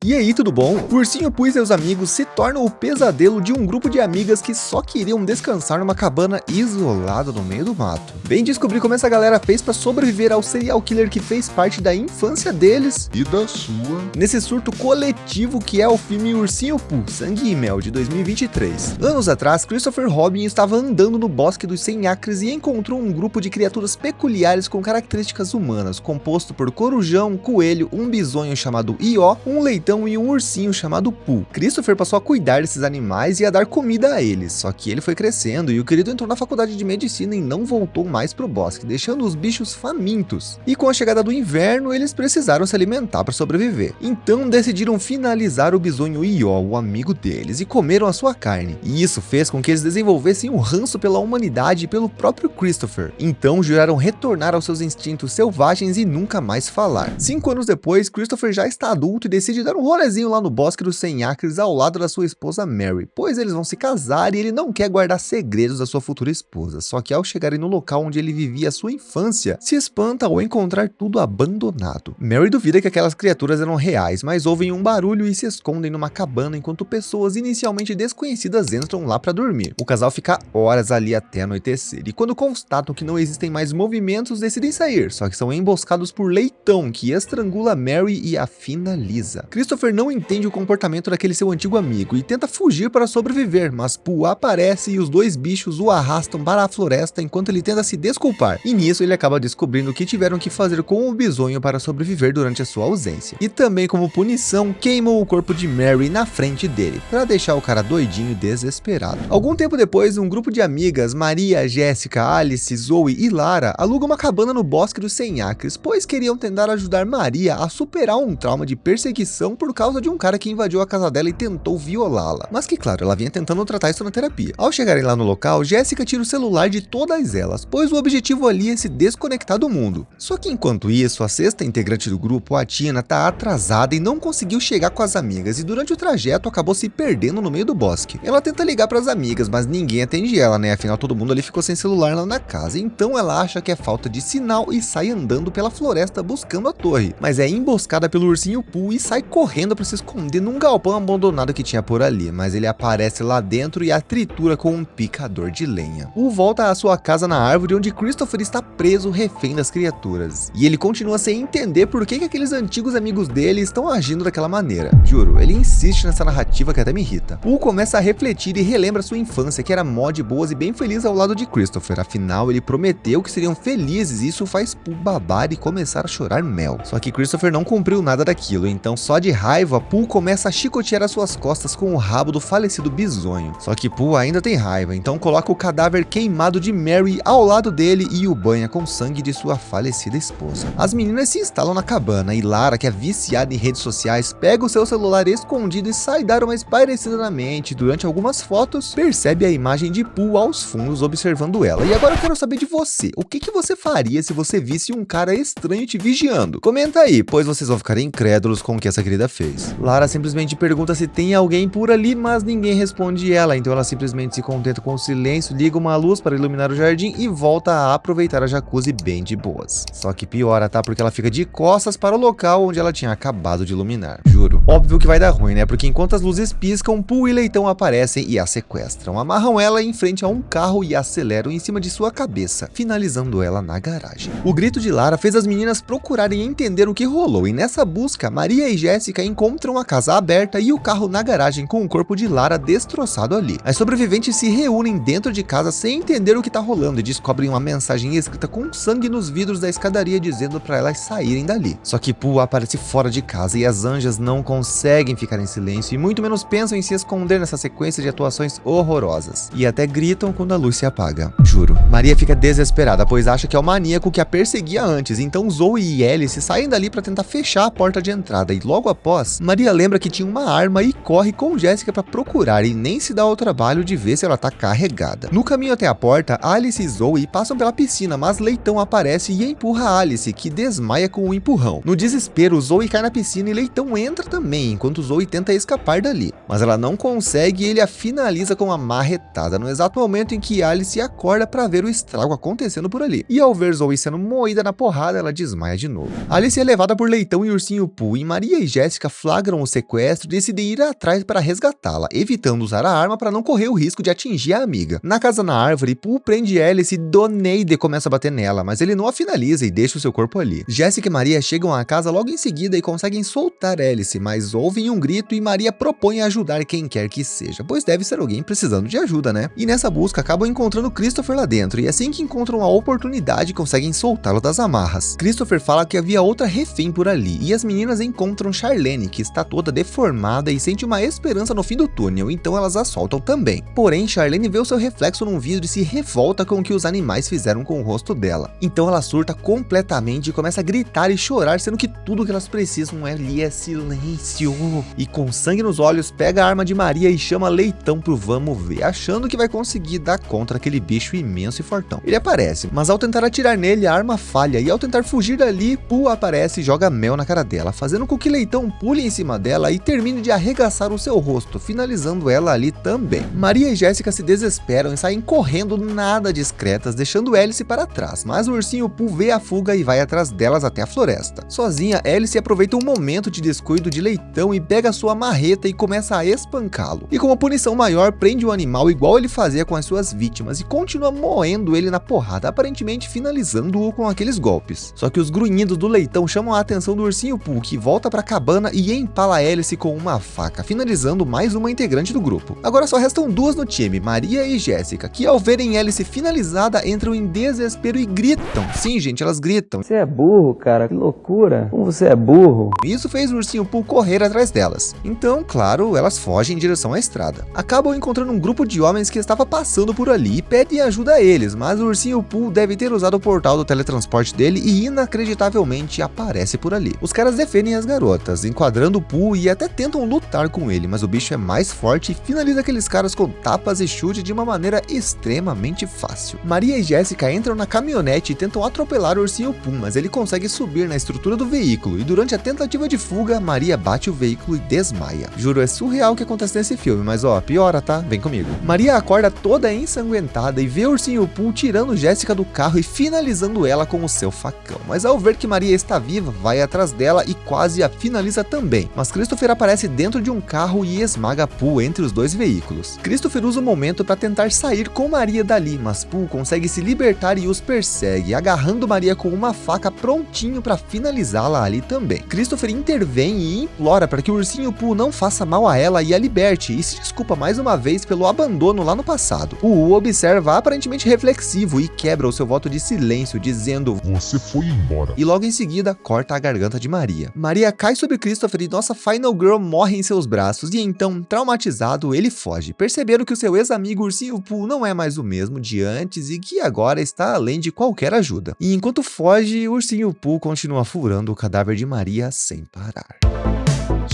E aí, tudo bom? O Ursinho Pooh e seus amigos se tornam o pesadelo de um grupo de amigas que só queriam descansar numa cabana isolada no meio do mato. Vem descobrir como essa galera fez pra sobreviver ao serial killer que fez parte da infância deles e da sua, nesse surto coletivo que é o filme Ursinho Pooh, Sangue e Mel, de 2023. Anos atrás, Christopher Robin estava andando no bosque dos 100 acres e encontrou um grupo de criaturas peculiares com características humanas, composto por corujão, coelho, um bisonho chamado Ió, um leitão e um ursinho chamado Pooh. Christopher passou a cuidar desses animais e a dar comida a eles, só que ele foi crescendo e o querido entrou na faculdade de medicina e não voltou mais pro bosque, deixando os bichos famintos. E com a chegada do inverno, eles precisaram se alimentar para sobreviver. Então decidiram finalizar o bisonho Ió, o amigo deles, e comeram a sua carne. E isso fez com que eles desenvolvessem um ranço pela humanidade e pelo próprio Christopher. Então juraram retornar aos seus instintos selvagens e nunca mais falar. 5 anos depois, Christopher já está adulto e decide dar um rolezinho lá no bosque dos 100 acres ao lado da sua esposa Mary, pois eles vão se casar e ele não quer guardar segredos da sua futura esposa. Só que ao chegarem no local onde ele vivia a sua infância, se espanta ao encontrar tudo abandonado. Mary duvida que aquelas criaturas eram reais, mas ouvem um barulho e se escondem numa cabana enquanto pessoas inicialmente desconhecidas entram lá para dormir. O casal fica horas ali até anoitecer e quando constatam que não existem mais movimentos, decidem sair, só que são emboscados por Leitão, que estrangula Mary e a finaliza. Christopher não entende o comportamento daquele seu antigo amigo e tenta fugir para sobreviver, mas Pooh aparece e os dois bichos o arrastam para a floresta enquanto ele tenta se desculpar. E nisso ele acaba descobrindo o que tiveram que fazer com o bisonho para sobreviver durante a sua ausência. E também, como punição, queimam o corpo de Mary na frente dele, para deixar o cara doidinho e desesperado. Algum tempo depois, um grupo de amigas, Maria, Jéssica, Alice, Zoe e Lara, aluga uma cabana no bosque dos 100 acres, pois queriam tentar ajudar Maria a superar um trauma de perseguição por causa de um cara que invadiu a casa dela e tentou violá-la. Mas que claro, ela vinha tentando tratar isso na terapia. Ao chegarem lá no local, Jéssica tira o celular de todas elas, pois o objetivo ali é se desconectar do mundo. Só que enquanto isso, a sexta integrante do grupo, a Tina, tá atrasada e não conseguiu chegar com as amigas e durante o trajeto acabou se perdendo no meio do bosque. Ela tenta ligar para as amigas, mas ninguém atende ela, né? Afinal todo mundo ali ficou sem celular lá na casa, então ela acha que é falta de sinal e sai andando pela floresta buscando a torre, mas é emboscada pelo ursinho Pooh e sai correndo para se esconder num galpão abandonado que tinha por ali, mas ele aparece lá dentro e a tritura com um picador de lenha. Pooh volta à sua casa na árvore onde Christopher está preso refém das criaturas, e ele continua sem entender por que aqueles antigos amigos dele estão agindo daquela maneira. Juro, ele insiste nessa narrativa que até me irrita. Pooh começa a refletir e relembra sua infância, que era mó de boas e bem feliz ao lado de Christopher, afinal ele prometeu que seriam felizes e isso faz Pooh babar e começar a chorar mel. Só que Christopher não cumpriu nada daquilo, então só de raiva, Pooh começa a chicotear as suas costas com o rabo do falecido bisonho. Só que Pooh ainda tem raiva, então coloca o cadáver queimado de Mary ao lado dele e o banha com sangue de sua falecida esposa. As meninas se instalam na cabana e Lara, que é viciada em redes sociais, pega o seu celular escondido e sai dar uma espairecida na mente. Durante algumas fotos, percebe a imagem de Pooh aos fundos observando ela. E agora eu quero saber de você, o que você faria se você visse um cara estranho te vigiando? Comenta aí, pois vocês vão ficar incrédulos com o que essa querida fez. Lara simplesmente pergunta se tem alguém por ali, mas ninguém responde ela, então ela simplesmente se contenta com o silêncio, liga uma luz para iluminar o jardim e volta a aproveitar a jacuzzi bem de boas. Só que piora, tá? Porque ela fica de costas para o local onde ela tinha acabado de iluminar. Juro. Óbvio que vai dar ruim, né? Porque enquanto as luzes piscam, Pooh e Leitão aparecem e a sequestram. Amarram ela em frente a um carro e aceleram em cima de sua cabeça, finalizando ela na garagem. O grito de Lara fez as meninas procurarem entender o que rolou e nessa busca, Maria e Jéssica encontram a casa aberta e o carro na garagem com o corpo de Lara destroçado ali. As sobreviventes se reúnem dentro de casa sem entender o que tá rolando e descobrem uma mensagem escrita com sangue nos vidros da escadaria dizendo para elas saírem dali. Só que Pooh aparece fora de casa e as anjas não conseguem ficar em silêncio e muito menos pensam em se esconder nessa sequência de atuações horrorosas. E até gritam quando a luz se apaga. Juro. Maria fica desesperada, pois acha que é o maníaco que a perseguia antes, então Zoe e Alice saem dali para tentar fechar a porta de entrada e logo após, Maria lembra que tinha uma arma e corre com Jéssica para procurar e nem se dá ao trabalho de ver se ela tá carregada. No caminho até a porta, Alice e Zoe passam pela piscina, mas Leitão aparece e empurra Alice, que desmaia com o empurrão. No desespero, Zoe cai na piscina e Leitão entra também. também, enquanto Zoe tenta escapar dali. Mas ela não consegue e ele a finaliza com uma marretada, no exato momento em que Alice acorda para ver o estrago acontecendo por ali. E ao ver Zoe sendo moída na porrada, ela desmaia de novo. Alice é levada por Leitão e Ursinho Pooh, e Maria e Jéssica flagram o sequestro e decidem ir atrás para resgatá-la, evitando usar a arma para não correr o risco de atingir a amiga. Na casa na árvore, Pooh prende Alice e Doneide começa a bater nela, mas ele não a finaliza e deixa o seu corpo ali. Jéssica e Maria chegam à casa logo em seguida e conseguem soltar Alice, mas ouvem um grito e Maria propõe ajudar quem quer que seja, pois deve ser alguém precisando de ajuda, né? E nessa busca acabam encontrando Christopher lá dentro, e assim que encontram a oportunidade conseguem soltá-lo das amarras. Christopher fala que havia outra refém por ali, e as meninas encontram Charlene, que está toda deformada e sente uma esperança no fim do túnel, então elas a soltam também. Porém, Charlene vê o seu reflexo num vidro e se revolta com o que os animais fizeram com o rosto dela. Então ela surta completamente e começa a gritar e chorar, sendo que tudo que elas precisam ali é silêncio. E com sangue nos olhos, pega a arma de Maria e chama Leitão pro vamos ver, achando que vai conseguir dar contra aquele bicho imenso e fortão. Ele aparece, mas ao tentar atirar nele, a arma falha, e ao tentar fugir dali, Pooh aparece e joga mel na cara dela, fazendo com que Leitão pule em cima dela e termine de arregaçar o seu rosto, finalizando ela ali também. Maria e Jéssica se desesperam e saem correndo nada discretas, deixando Alice para trás, mas o Ursinho Pooh vê a fuga e vai atrás delas até a floresta. Sozinha, Alice aproveita um momento de descuido de Leitão e pega sua marreta e começa a espancá-lo. E como punição maior, prende o animal igual ele fazia com as suas vítimas e continua moendo ele na porrada, aparentemente finalizando-o com aqueles golpes. Só que os grunhidos do Leitão chamam a atenção do Ursinho Pooh, que volta pra cabana e empala Alice com uma faca, finalizando mais uma integrante do grupo. Agora só restam duas no time, Maria e Jéssica, que ao verem Alice finalizada entram em desespero e gritam. Sim, gente, elas gritam. Você é burro, cara, que loucura. Como você é burro. Isso fez o Ursinho Pooh correr atrás delas. Então, claro, elas fogem em direção à estrada. Acabam encontrando um grupo de homens que estava passando por ali e pedem ajuda a eles, mas o Ursinho Pooh deve ter usado o portal do teletransporte dele e inacreditavelmente aparece por ali. Os caras defendem as garotas, enquadrando o Pooh e até tentam lutar com ele, mas o bicho é mais forte e finaliza aqueles caras com tapas e chute de uma maneira extremamente fácil. Maria e Jéssica entram na caminhonete e tentam atropelar o Ursinho Pooh, mas ele consegue subir na estrutura do veículo e durante a tentativa de fuga, Maria bate o veículo e desmaia. Juro, é surreal o que acontece nesse filme, mas ó, piora, tá? Vem comigo. Maria acorda toda ensanguentada e vê o Ursinho Pooh tirando Jéssica do carro e finalizando ela com o seu facão. Mas ao ver que Maria está viva, vai atrás dela e quase a finaliza também. Mas Christopher aparece dentro de um carro e esmaga Pooh entre os dois veículos. Christopher usa o momento para tentar sair com Maria dali, mas Pooh consegue se libertar e os persegue, agarrando Maria com uma faca prontinho para finalizá-la ali também. Christopher intervém e implora para que o Ursinho Pooh não faça mal a ela e a liberte, e se desculpa mais uma vez pelo abandono lá no passado. Pooh observa aparentemente reflexivo e quebra o seu voto de silêncio, dizendo: "Você foi embora." E logo em seguida corta a garganta de Maria. Maria cai sobre Christopher e nossa Final Girl morre em seus braços, e então, traumatizado, ele foge, percebendo que o seu ex-amigo Ursinho Pooh não é mais o mesmo de antes e que agora está além de qualquer ajuda. E enquanto foge, o Ursinho Pooh continua furando o cadáver de Maria sem parar.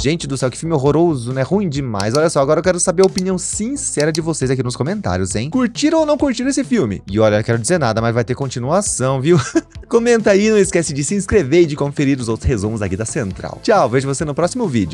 Gente do céu, que filme horroroso, né? Ruim demais. Olha só, agora eu quero saber a opinião sincera de vocês aqui nos comentários, hein? Curtiram ou não curtiram esse filme? E olha, eu quero dizer nada, mas vai ter continuação, viu? Comenta aí, não esquece de se inscrever e de conferir os outros resumos aqui da Central. Tchau, vejo você no próximo vídeo.